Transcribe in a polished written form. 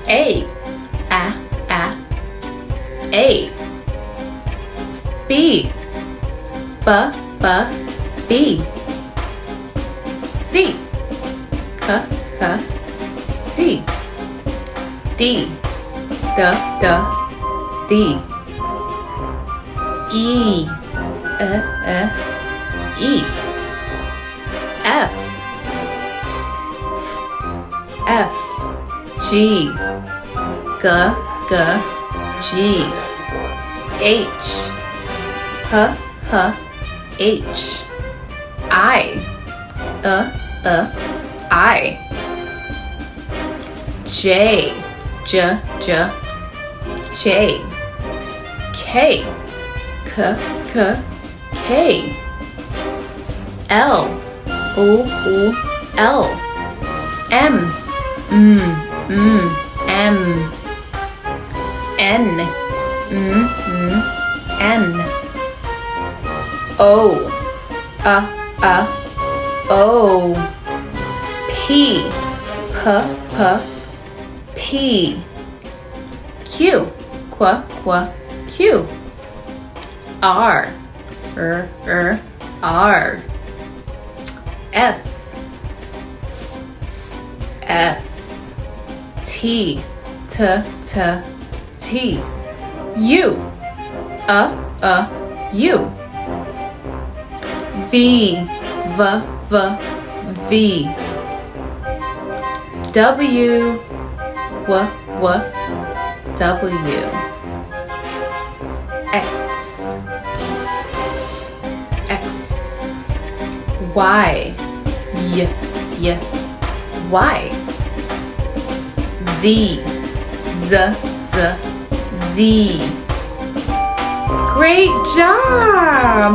A, A. B, B. C, C. D, D. E, E. F, G, G. H, H. I, I. J, J. K, K. L, L. M, M. N, N. O, O. P, P. Q, Q. R, R. S, S. T, T. U, U. V, V. W, W. X, X. Y, Y. Z, Z. Great job!